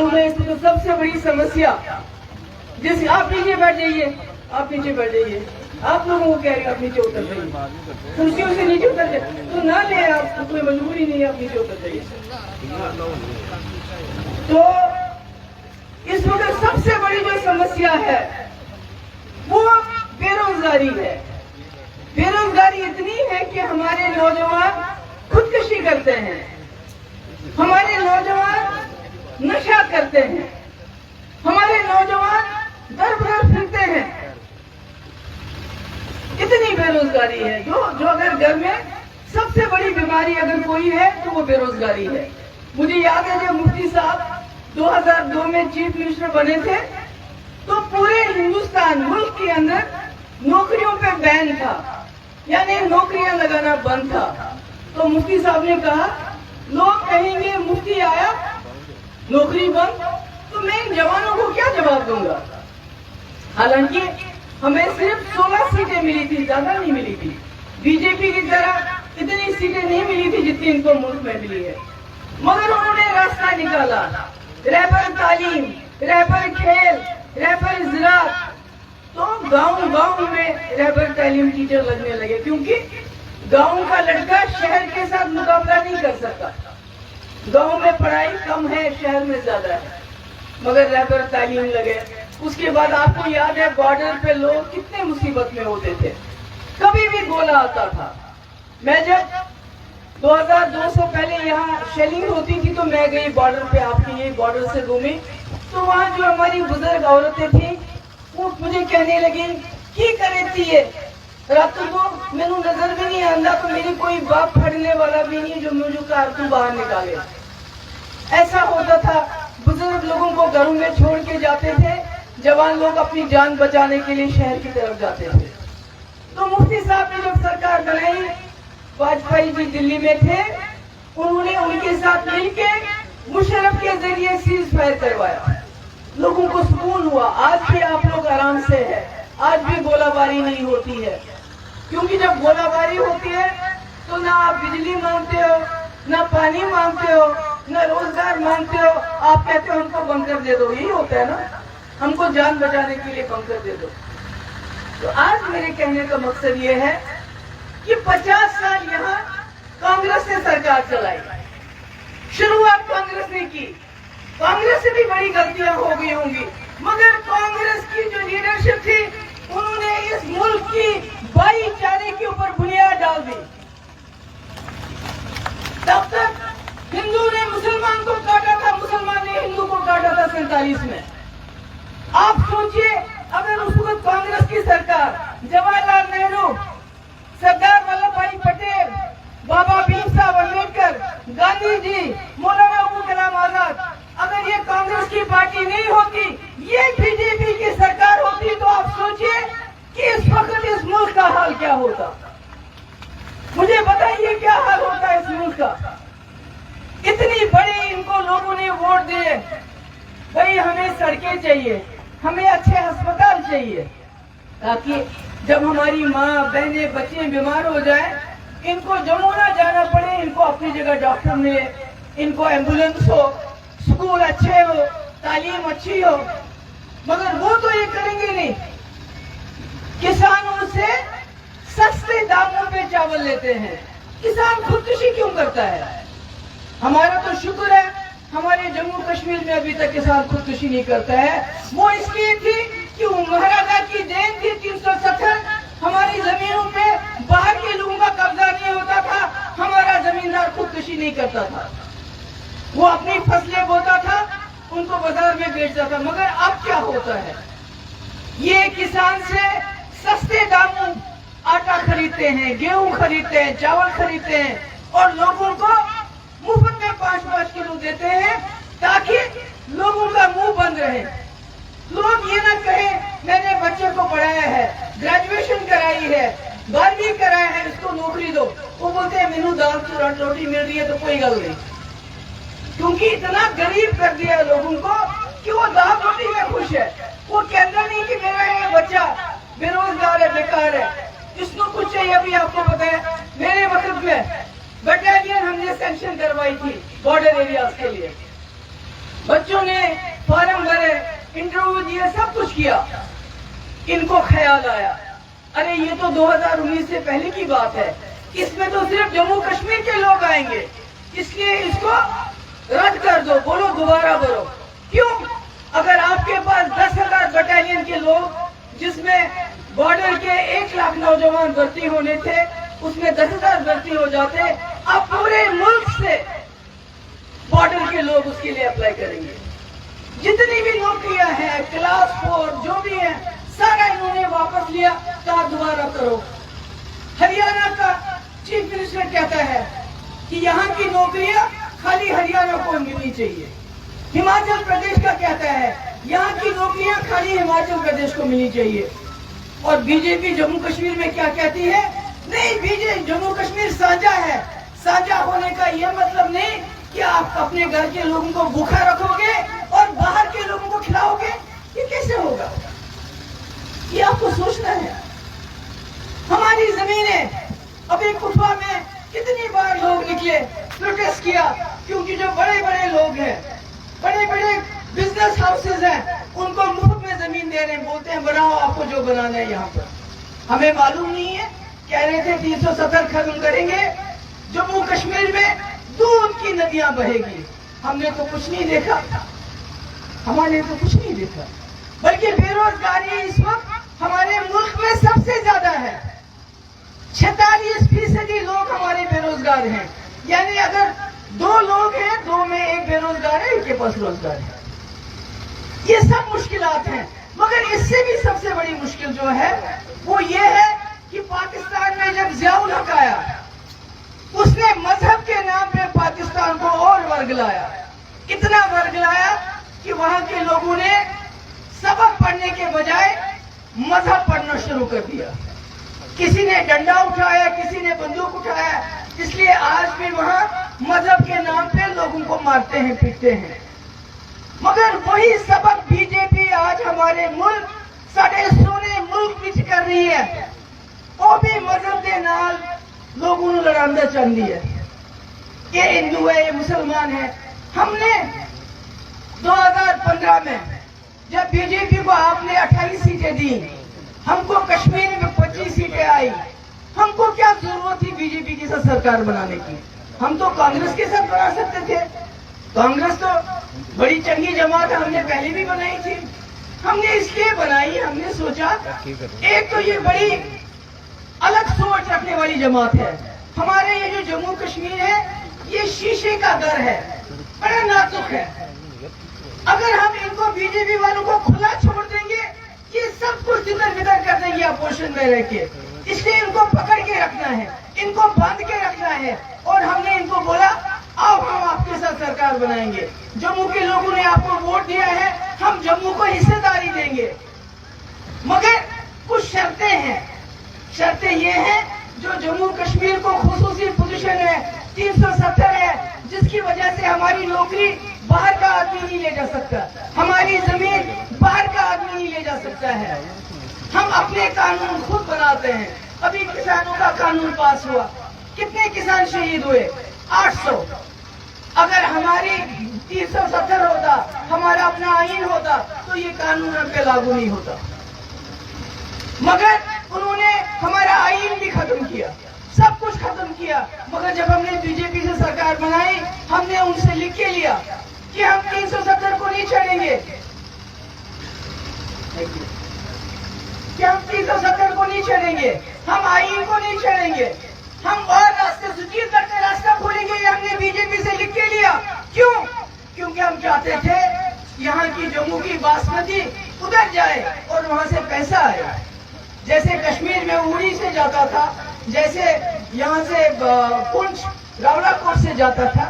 मालूम है इसको सबसे बड़ी समस्या, जैसे आप नीचे बैठ जाइए, आप नीचे बैठ जाइए, आप लोगों को कह रहे हैं आप नीचे उतर जाइए, कुर्सियों से नीचे उतर जाए तो ना ले, आप कोई मजबूरी नहीं है, आप नीचे उतर जाइए। तो इस वक्त सबसे बड़ी जो समस्या है वो बेरोजगारी है। बेरोजगारी इतनी है कि हमारे नौजवान खुदकुशी करते हैं, हमारे नौजवान नशा करते हैं, हमारे नौजवान दर बदर फिरते हैं। इतनी बेरोजगारी है जो अगर घर में सबसे बड़ी बीमारी अगर कोई है तो वो बेरोजगारी है। मुझे याद है जब मुफ्ती साहब 2002 में चीफ मिनिस्टर बने थे तो पूरे हिंदुस्तान मुल्क के अंदर नौकरियों पे बैन था, यानी नौकरियां लगाना बंद था। तो मुफ्ती साहब ने कहा लोग कहेंगे मुफ्ती आया नौकरी बंद, तो मैं इन जवानों को क्या जवाब दूंगा। हालांकि हमें सिर्फ 16 सीटें मिली थी, ज्यादा नहीं मिली थी। बीजेपी की तरह इतनी सीटें नहीं मिली थी जितनी इनको मुल्क में मिली है, मगर उन्होंने रास्ता निकाला। रहबर तालीम, रहबर खेल, रहबर ज़राअत, तो गांव में रहबर तालीम टीचर लगने लगे, क्योंकि गांव का लड़का शहर के साथ मुकाबला नहीं कर सकता। गांव में पढ़ाई कम है, शहर में ज्यादा है, मगर रहबर तालीम लगे। उसके बाद आपको याद है बॉर्डर पे लोग कितने मुसीबत में होते थे, कभी भी गोला आता था। मैं जब 2002 से पहले यहाँ शेलिंग होती थी तो मैं गई बॉर्डर पे, आपकी ये बॉर्डर से घूमी, तो वहाँ जो हमारी बुजुर्ग औरतें थी वो मुझे कहने लगी की करे थी रात को मैंने नजर भी नहीं आंदा, तो मेरी कोई बाप फड़ने वाला भी नहीं जो मुझे कार तू बाहर निकाले। ऐसा होता था, बुजुर्ग लोगों को घरों में छोड़ के जाते थे, जवान लोग अपनी जान बचाने के लिए शहर की तरफ जाते थे। तो मुफ्ती साहब ने जब सरकार बनाई, वाजपेयी जी दिल्ली में थे, उन्होंने उनके साथ मिलके मुशर्रफ के जरिए सीज फायर करवाया, लोगों को सुकून हुआ। आज भी आप लोग आराम से है, आज भी गोलाबारी नहीं होती है, क्योंकि जब गोलाबारी होती है तो ना आप बिजली मांगते हो, ना पानी मांगते हो, ना रोजगार मांगते हो, आप कहते हो हमको बंकर दे दो। यही होता है ना, हमको जान बचाने के लिए बंकर दे दो। तो आज मेरे कहने का मकसद ये है कि 50 साल यहाँ कांग्रेस ने सरकार चलाई, शुरुआत कांग्रेस ने की, कांग्रेस से भी बड़ी गलतियां हो गई होंगी, मगर कांग्रेस की जो लीडरशिप थी उन्होंने इस मुल्क की भाईचारे के ऊपर बुनियाद डाल दी। तब तक हिंदू ने मुसलमान को काटा था, मुसलमान ने हिंदू को काटा था 47 में। आप सोचिए अगर उस वक्त कांग्रेस की सरकार, जवाहरलाल नेहरू, सरदार वल्लभ भाई पटेल, बाबा भीम साहब अम्बेडकर, गांधी जी, मौलाना अबुल कलाम आजाद, अगर ये कांग्रेस की पार्टी नहीं होती, ये बीजेपी की सरकार होती, तो आप सोचिए कि इस वक्त इस मुल्क का हाल क्या होता। मुझे बताइए क्या हाल होता है इस मुल्क का। इतनी बड़ी इनको लोगों ने वोट दिए, भाई हमें सड़कें चाहिए, हमें अच्छे अस्पताल चाहिए, ताकि जब हमारी माँ बहनें बच्चे बीमार हो जाए इनको जम्मू ना जाना पड़े, इनको अपनी जगह डॉक्टर मिले, इनको एम्बुलेंस हो, स्कूल अच्छे हो, तालीम अच्छी हो। मगर वो तो ये करेंगे नहीं, किसानों से सस्ते दामों पे चावल लेते हैं। किसान खुदकुशी क्यों करता है? हमारा तो शुक्र है हमारे जम्मू कश्मीर में अभी तक किसान खुदकुशी नहीं करता है। वो इसलिए थी कि महाराजा की देन थी 370, हमारी जमीनों पे बाहर के लोगों का कब्जा नहीं होता था, हमारा जमींदार खुदकुशी नहीं करता था, वो अपनी फसलें बोता था, उनको बाजार में बेचता था। मगर अब क्या होता है, ये किसान से सस्ते दामों आटा खरीदते हैं, गेहूं खरीदते हैं, चावल खरीदते हैं, और लोगों को मुफ्त में 5-5 किलो देते हैं, ताकि लोगों का मुंह बंद रहे। लोग ये ना कहें मैंने बच्चे को पढ़ाया है, ग्रेजुएशन कराई है, 12वीं कराया है, इसको नौकरी दो। वो बोलते हैं मेनू दाल रोटी मिल रही है तो कोई गल नहीं, क्योंकि इतना गरीब कर दिया है लोगों को कि वो दाल रोटी में खुश है। वो कहता नहीं कि मेरा ये बच्चा बेरोजगार है, बेकार है, इसको कुछ चाहिए। अभी आपको पता है मेरे वक्त में बटालियन हमने सैंक्शन करवाई थी बॉर्डर एरियाज के लिए, बच्चों सुने, फॉर्म भरे, इंटरव्यू दिए, सब कुछ किया। इनको ख्याल आया, अरे ये तो 2019 से पहले की बात है, इसमें तो सिर्फ जम्मू कश्मीर के लोग आएंगे, इसलिए इसको रद्द कर दो, बोलो दोबारा भरो। क्यों? अगर आपके पास 10,000 बटालियन के लोग, जिसमें बॉर्डर के 1 लाख नौजवान भर्ती होने थे, उसमें 10,000 भर्ती हो जाते, अब पूरे मुल्क से बॉर्डर के लोग उसके लिए अप्लाई करेंगे। जितनी भी नौकरियां हैं, क्लास 4 जो भी है, सारा इन्होंने वापस लिया, कहा दोबारा करो। हरियाणा का चीफ मिनिस्टर कहता है कि यहाँ की नौकरियां खाली हरियाणा को मिलनी चाहिए। हिमाचल प्रदेश का कहता है यहाँ की नौकरियां खाली हिमाचल प्रदेश को मिलनी चाहिए। और बीजेपी जम्मू कश्मीर में क्या कहती है? नहीं, बीजेपी जम्मू कश्मीर साझा है। साझा होने का यह मतलब नहीं कि आप अपने घर के लोगों को भूखा रखोगे और बाहर के लोगों को खिलाओगे। ये कैसे होगा? ये आपको सोचना है। हमारी जमीनें, अभी कुफा में कितनी बार लोग निकले, प्रोटेस्ट किया, क्योंकि जो बड़े बड़े लोग हैं, बड़े बड़े बिजनेस हाउसेज हैं, उनको मुफ्त में जमीन दे रहे हैं, बोलते हैं बनाओ आपको जो बनाना है यहाँ पर। हमें मालूम नहीं है, कह रहे थे 370 खत्म करेंगे, जम्मू कश्मीर में दूध की नदियां बहेगी। हमने तो कुछ नहीं देखा, हमारे तो कुछ नहीं देखा। बल्कि बेरोजगारी इस वक्त हमारे मुल्क में सबसे ज्यादा है। 46% लोग हमारे बेरोजगार हैं। यानी अगर 2 लोग हैं, 2 में 1 बेरोजगार है, 1 के पास रोजगार है। ये सब मुश्किलात हैं, मगर इससे भी सबसे बड़ी मुश्किल जो है वो ये है कि पाकिस्तान में जब ज़ियाउल हक आया, उसने मजहब के नाम पे पाकिस्तान को और वर्गलाया। इतना वर्गलाया कि वहां के लोगों ने सबक पढ़ने के बजाय मजहब पढ़ना शुरू कर दिया। किसी ने डंडा उठाया, किसी ने बंदूक उठाया, इसलिए आज भी वहां मजहब के नाम पे लोगों को मारते हैं, पीटते हैं। मगर वही सबक बीजेपी आज हमारे मुल्क, साढ़े सोने मुल्क विच कर रही है। वो भी मजहब के नाल लोगों ने लड़ांदा चाहती है। ये हिंदू है, ये मुसलमान है। हमने 2015 में जब बीजेपी को आपने 28 सीटें दी, हमको कश्मीर में 25 सीटें आई, हमको क्या जरूरत थी बीजेपी के साथ सरकार बनाने की? हम तो कांग्रेस के साथ बना सकते थे। कांग्रेस तो बड़ी चंगी जमात है, हमने पहले भी बनाई थी। हमने इसलिए बनाई, हमने सोचा एक तो ये बड़ी अलग सोच रखने वाली जमात है। हमारे ये जो जम्मू कश्मीर है, ये शीशे का घर है, बड़ा नाजुक है। अगर हम इनको, बीजेपी वालों को खुला छोड़ देंगे, ये सब कुछ तितर बितर कर देंगे अपोजिशन में रह के। इसलिए इनको पकड़ के रखना है, इनको बांध के रखना है। और हमने इनको बोला आओ हम आपके साथ सरकार बनाएंगे। जम्मू के लोगों ने आपको वोट दिया है, हम जम्मू को हिस्सेदारी देंगे, मगर कुछ शर्तें हैं। शर्तें ये हैं, जो जम्मू कश्मीर को खुसूसी पोजीशन है, 370 है, जिसकी वजह से हमारी नौकरी बाहर का आदमी नहीं ले जा सकता, हमारी जमीन बाहर का आदमी नहीं ले जा सकता है। हम अपने कानून खुद बनाते हैं। अभी किसानों का कानून पास हुआ, कितने किसान शहीद हुए? 800। अगर हमारी 370 होता, हमारा अपना आईन होता, तो ये कानून हम पे लागू नहीं होता। मगर उन्होंने हमारा आईन भी खत्म किया, सब कुछ खत्म किया। मगर जब हमने बीजेपी से सरकार बनाई, हमने उनसे लिख के लिया कि हम 370 को नहीं छोड़ेंगे, कि हम 370 को नहीं छोड़ेंगे, हम आईन को नहीं छोड़ेंगे, हम और रास्ते सुजीत करके रास्ता खोलेंगे। ये हमने बीजेपी से लिख के लिया। क्यों? क्योंकि हम चाहते थे यहाँ की जम्मू की बासमती उधर जाए और वहां से पैसा आए। जैसे कश्मीर में उड़ी से जाता था, जैसे यहाँ से पुंछ रावलाकोट से जाता था।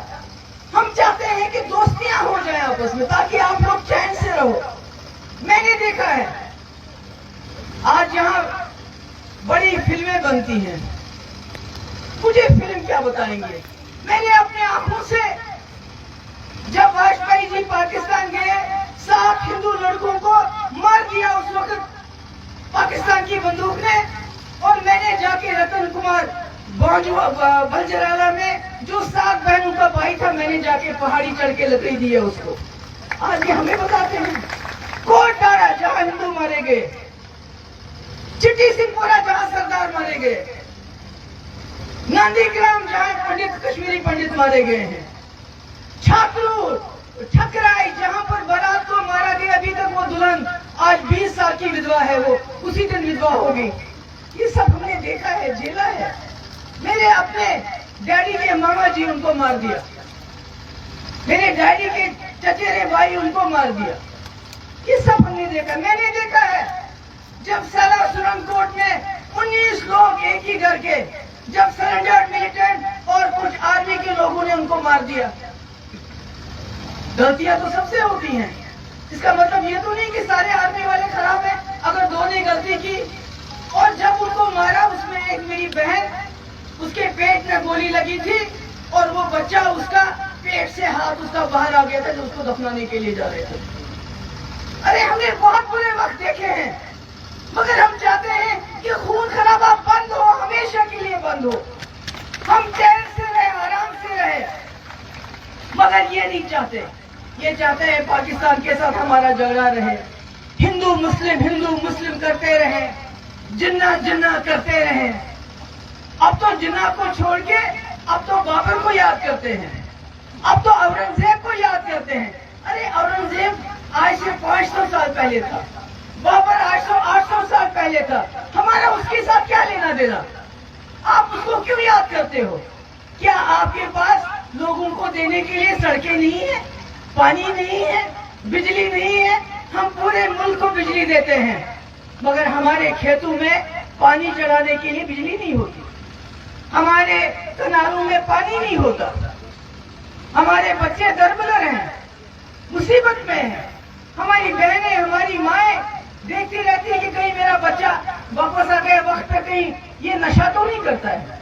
हम चाहते हैं कि दोस्तियां हो जाए आपस में, ताकि आप लोग चैन से रहो। मैंने देखा है आज यहाँ बड़ी फिल्में बनती हैं, मुझे फिल्म क्या बताएंगे। मैंने अपने आंखों से जब वाजपेयी जी पाकिस्तान गए, 7 हिंदू लड़कों को मार दिया उस वक्त पाकिस्तान की बंदूक ने। और मैंने जाके रतन कुमार बलजराला में, जो 7 बहनों का भाई था, मैंने जाके पहाड़ी चढ़ के लकड़ी दी है उसको। آج یہ ہمیں بتاتے ہیں. کوٹ ڈاڑا جہاں ہندو مارے گئے, چٹی سنگھ پورا جہاں سردار مارے گئے, ناندی گرام جہاں پنڈت کشمیری پنڈت مارے گئے ہیں, چھاترور ٹھکرائی جہاں پر بارات کو مارا گیا, ابھی تک وہ دلہن آج 20 سال کی ودوا ہے, وہ اسی دن ودوا ہوگی. یہ سب ہم نے دیکھا ہے, جیلا ہے. میرے اپنے ڈیڈی کے ماما جی ان کو مار دیا, میرے ڈیڈی کے چچیرے بھائی ان کو مار دیا. یہ سب ہم نے دیکھا. میں نے دیکھا ہے جب سالہ سرنگ کوٹ میں 19 لوگ ایک ہی گھر کے, جب سرنڈرڈ ملیٹنٹ اور کچھ آرمی کے لوگوں نے ان کو مار دیا. غلطیاں تو سب سے ہوتی ہیں, اس کا مطلب یہ تو نہیں کہ سارے آرمی والے خراب ہیں. اگر دو نے غلطی کی اور جب ان کو مارا, اس میں ایک میری بہن, اس کے پیٹ میں گولی لگی تھی اور وہ بچہ اس کا پیٹ سے ہاتھ اس کا باہر آ گیا تھا جو اس کو دفنانے کے لیے جا رہے تھے. ارے ہم نے بہت برے وقت دیکھے ہیں, مگر ہم چاہتے ہیں کہ خون خرابہ بند ہو, ہمیشہ کے لیے بند ہو, ہم چین سے رہے, آرام سے رہے. مگر یہ نہیں چاہتے. یہ چاہتے ہیں پاکستان کے ساتھ ہمارا جھگڑا رہے, ہندو مسلم کرتے رہے, جنہ جنہ کرتے رہے. اب تو جنہ کو چھوڑ کے اب تو بابر کو یاد کرتے ہیں, اب تو اورنگزیب کو یاد کرتے ہیں. ارے اورنگزیب آج سے 500 سال پہلے تھا, بابر 800 سال پہلے تھا. ہمارا اس کے ساتھ کیا لینا دینا؟ آپ اس کو کیوں یاد کرتے ہو؟ کیا آپ کے پاس لوگوں کو دینے کے لیے سڑکیں نہیں ہیں, پانی نہیں ہے, بجلی نہیں ہے؟ ہم پورے ملک کو بجلی دیتے ہیں, مگر ہمارے کھیتوں میں پانی چڑھانے کے لیے بجلی نہیں ہوتی, ہمارے کناروں میں پانی نہیں ہوتا, ہمارے بچے دربدر ہیں, مصیبت میں ہیں. ہماری بہنیں, ہماری مائیں دیکھتی رہتی ہے کہ کہیں میرا بچہ واپس آ گیا وقت پہ, کہیں یہ نشہ تو نہیں کرتا ہے,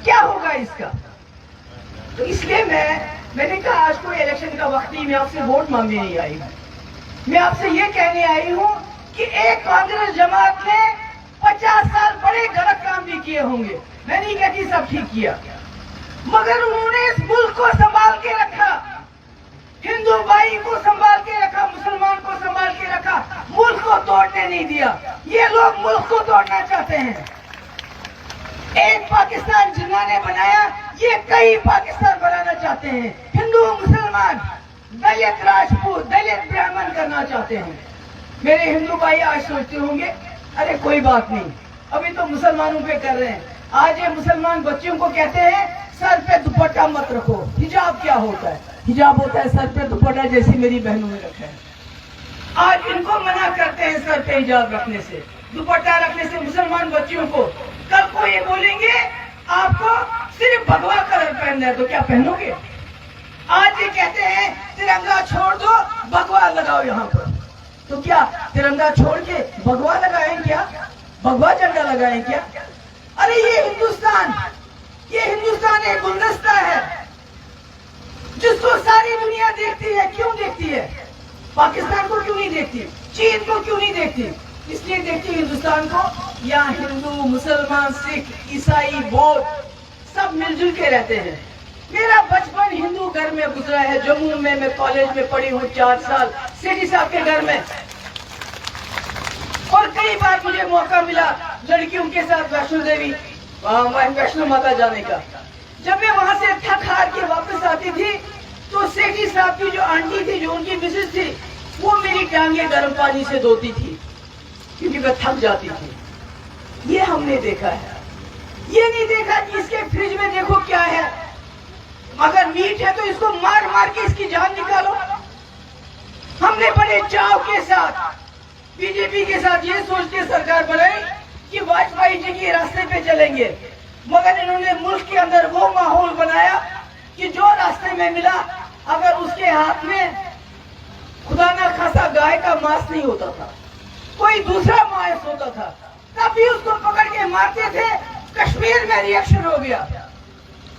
کیا ہوگا اس کا؟ تو اس لیے میں نے کہا آج کوئی الیکشن کا وقت نہیں, میں آپ سے ووٹ مانگنے نہیں آئی ہوں. میں آپ سے یہ کہنے آئی ہوں کہ ایک کانگریس جماعت نے 50 سال بڑے غلط کام بھی کیے ہوں گے, میں نہیں کہتی سب ٹھیک کیا, مگر انہوں نے اس ملک کو سنبھال کے رکھا, ہندو بھائی کو سنبھال کے رکھا, مسلمان کو سنبھال کے رکھا, ملک کو توڑنے نہیں دیا. یہ لوگ ملک کو توڑنا چاہتے ہیں. ایک پاکستان جنہوں نے بنایا, یہ کئی پاکستان بنانا چاہتے ہیں. ہندو مسلمان, دلت راجپوت, دلت برہمن کرنا چاہتے ہیں. میرے ہندو بھائی آج سوچتے ہوں گے ارے کوئی بات نہیں, ابھی تو مسلمانوں پہ کر رہے ہیں. آج یہ مسلمان بچوں کو کہتے ہیں سر پہ دوپٹہ مت رکھو. حجاب کیا ہوتا ہے؟ حجاب ہوتا ہے سر پہ دوپٹہ, جیسی میری بہنوں نے رکھا ہے. آج ان کو منع کرتے ہیں سر پہ حجاب رکھنے سے, دوپٹہ رکھنے سے مسلمان بچیوں کو. کل کو یہ بولیں گے آپ کو صرف بھگوا کلر پہننا ہے تو کیا پہنو گے؟ آج یہ کہتے ہیں ترنگا چھوڑ دو, بھگوا لگاؤ یہاں پر, تو کیا ترنگا چھوڑ کے بھگوا لگائیں کیا؟ بھگوا جھنڈا لگائیں کیا؟ ارے یہ ہندوستان ایک گلدستہ ہے جس کو ساری دنیا دیکھتی ہے. کیوں دیکھتی ہے؟ پاکستان کو کیوں نہیں دیکھتی؟ چین کو کیوں نہیں دیکھتی؟ اس لیے دیکھتی ہندوستان کو, یہاں ہندو, مسلمان, سکھ, عیسائی, بودھ سب مل جل کے رہتے ہیں. میرا بچپن ہندو گھر میں گزرا ہے. جموں میں کالج میں پڑھی ہوں 4 سال, سیٹھی صاحب کے گھر میں, اور کئی بار مجھے موقع ملا لڑکیوں کے ساتھ ویشنو دیوی, ویشنو ماتا جانے کا. جب میں وہاں سے تھک ہار کے واپس آتی تھی تو سیٹھی صاحب کی جو آنٹی تھی, جو ان کی مسز تھی, وہ میری ٹانگیں گرم پانی سے دھوتی تھی کیونکہ میں تھک جاتی تھی. یہ ہم نے دیکھا ہے. یہ نہیں دیکھا کہ اس کے فریج میں دیکھو کیا ہے, اگر میٹ ہے تو اس کو مار مار کے اس کی جان نکالو. ہم نے بڑے چاو کے ساتھ بی جے پی کے ساتھ یہ سوچ کے سرکار بنائی کہ واجپئی جی کے راستے پہ چلیں گے, مگر انہوں نے ملک کے اندر وہ ماحول بنایا کہ جو راستے میں ملا, اگر اس کے ہاتھ میں خدا نہ خاصا گائے کا ماس نہیں ہوتا تھا, کوئی دوسرا ماس ہوتا تھا, تب بھی اس کو پکڑ کے مارتے تھے. کشمیر میں ریئیکشن ہو گیا,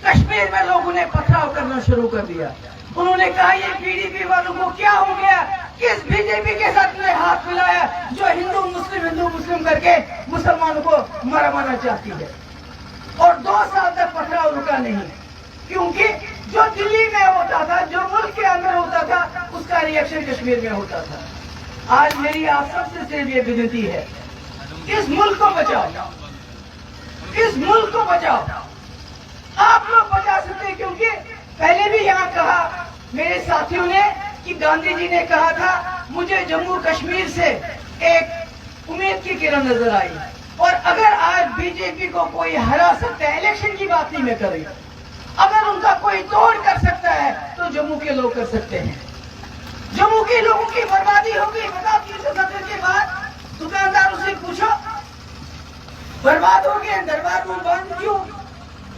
کشمیر میں لوگوں نے پتھراؤ کرنا شروع کر دیا. انہوں نے کہا یہ پی ڈی پی والوں کو کیا ہو گیا, کس بی جے پی کے ساتھ نے ہاتھ ملایا جو ہندو مسلم کر کے مسلمانوں کو مروانا چاہتی ہے. اور 2 سال تک پتھراؤ رکا نہیں, کیونکہ जो दिल्ली में होता था, जो मुल्क के अंदर होता था, उसका रिएक्शन कश्मीर में होता था। आज मेरी आप सबसे सिर्फ ये विनती है, इस मुल्क को बचाओ, इस मुल्क को बचाओ। आप लोग बचा सकते हैं, क्योंकि पहले भी यहाँ कहा मेरे साथियों ने कि गांधी जी ने कहा था मुझे जम्मू कश्मीर से एक उम्मीद की किरण नजर आई, और अगर आज बीजेपी को कोई हरा सकता है, इलेक्शन की बात नहीं मैं कर रही, अगर उनका कोई तोड़ कर सकता है तो जम्मू के लोग कर सकते हैं। जम्मू के लोगों की बर्बादी होगी। बताओ 370 के बाद दुकानदारों से पूछो, बर्बाद हो गए, दरबार में बंद क्यों?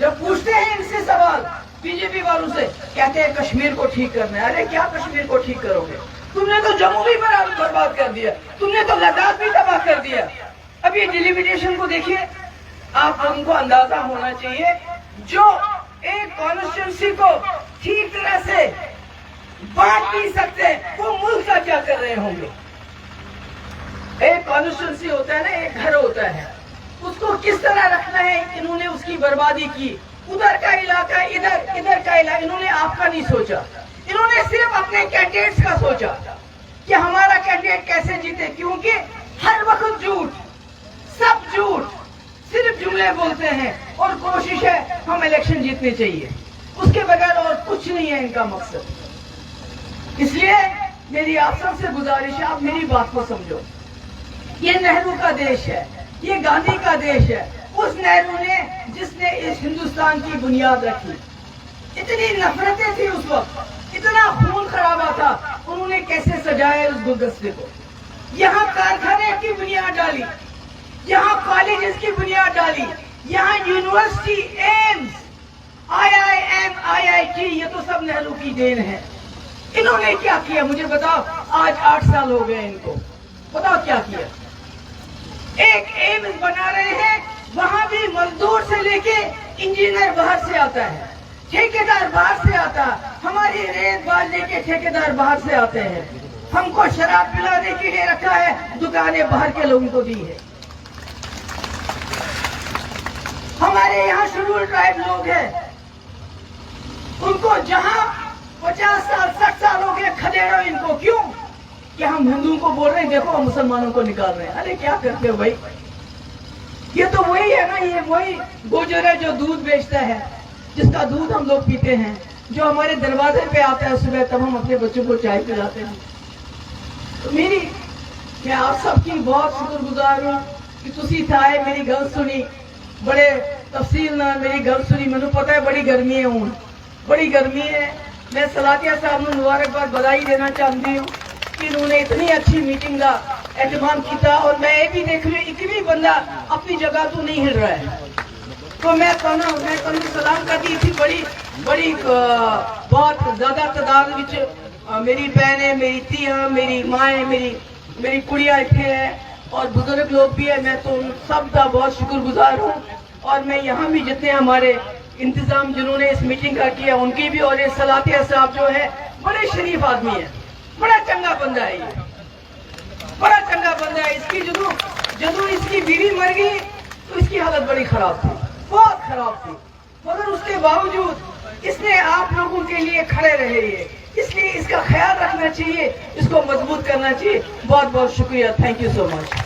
जब पूछते हैं इनसे सवाल बीजेपी वालों से, कहते हैं कश्मीर को ठीक करना है। अरे क्या कश्मीर को ठीक करोगे? तुमने तो जम्मू भी बर्बाद कर दिया, तुमने तो लद्दाख भी तबाह कर दिया। अब ये डिलिमिटेशन को देखिए, आप उनको अंदाजा होना चाहिए, जो एक कॉन्स्टिट्यूंसी को ठीक तरह से बांट नहीं सकते, वो मुल्क का क्या कर रहे होंगे। एक कॉन्स्टिट्यूंसी होता है ना, एक घर होता है, उसको किस तरह रखना है, इन्होंने उसकी बर्बादी की। उधर का इलाका इधर, इधर का इलाका, इन्होंने आपका नहीं सोचा, इन्होंने सिर्फ अपने कैंडिडेट्स का सोचा कि हमारा कैंडिडेट कैसे जीते, क्योंकि हर वक्त झूठ, सब झूठ, सिर्फ जुमले बोलते हैं और कोशिश है हम इलेक्शन जीतने चाहिए, उसके बगैर और कुछ नहीं है इनका मकसद। इसलिए मेरी आप सबसे गुजारिश है, आप मेरी बात को समझो। ये नेहरू का देश है, ये गांधी का देश है, उस नेहरू ने जिसने इस हिंदुस्तान की बुनियाद रखी। इतनी नफरतें थी उस वक्त, इतना खून खराबा था, उन्होंने कैसे सजाया उस गुलदस्ते को। यहाँ कारखाने की बुनियाद डाली, यहाँ कॉलेजेस की बुनियाद डाली, यहाँ यूनिवर्सिटी, एम्स, IIM, IIT, ये तो सब नेहरू की देन है। इन्होंने क्या किया मुझे बताओ? आज 8 साल हो गए इनको, बताओ क्या किया। एक एम्स बना रहे हैं, वहां भी मजदूर से लेके इंजीनियर बाहर से आता है, ठेकेदार बाहर से आता है, हमारी रेत बांधने के ठेकेदार बाहर से आते हैं, हमको शराब पिलाने के लिए रखा है, दुकानें बाहर के लोगों को दी है। हमारे यहाँ शेड्यूल ट्राइब लोग हैं, उनको जहां 50 साल 60 साल हो गए खदेड़ो इनको। क्यों? कि हम हिंदुओं को बोल रहे हैं देखो हम मुसलमानों को निकाल रहे हैं। अरे क्या करते हो भाई, ये तो वही है ना, ये वही गोजर है जो दूध बेचता है, जिसका दूध हम लोग पीते हैं, जो हमारे दरवाजे पे आता है सुबह, तब हम अपने बच्चों को चाय पिलाते हैं। तो मैं आप सबकी बहुत शुक्रगुजार हूँ कि तुसी थाए मेरी गल सुनी, बड़े तफसील नाल मेरी गल सुनी। मैंने पता है बड़ी गर्मी है, हूँ बड़ी गर्मी है। मैं सलातिया साहब को मुबारकबाद बधाई देना चाहती हूँ कि उन्होंने इतनी अच्छी मीटिंग का एहतमाम किया, और मैं ये भी देख रही हूँ एक भी बंदा अपनी जगह तो नहीं हिल रहा है। तो मैं सलाम करती थी, बड़ी बहुत ज्यादा तादाद विच मेरी बहनें, मेरी तियां, मेरी माएँ, मेरी कुड़ियाँ इतने हैं और बुजुर्ग लोग भी है। मैं तो उन सब का बहुत शुक्रगुजार हूँ, और मैं यहाँ भी जितने हमारे इंतजाम जिन्होंने इस मीटिंग का किया उनकी भी, और ये सलातिया साहब जो है बड़े शरीफ आदमी है, बड़ा चंगा बंदा है, ये बड़ा चंगा बंदा है। इसकी जदू इसकी बीवी मर गई तो इसकी हालत बड़ी खराब थी, बहुत खराब थी, मगर उसके बावजूद इसने आप लोगों के लिए खड़े रहे। इसलिए इसका ख्याल रखना चाहिए, इसको मजबूत करना चाहिए। बहुत बहुत शुक्रिया, थैंक यू सो मच।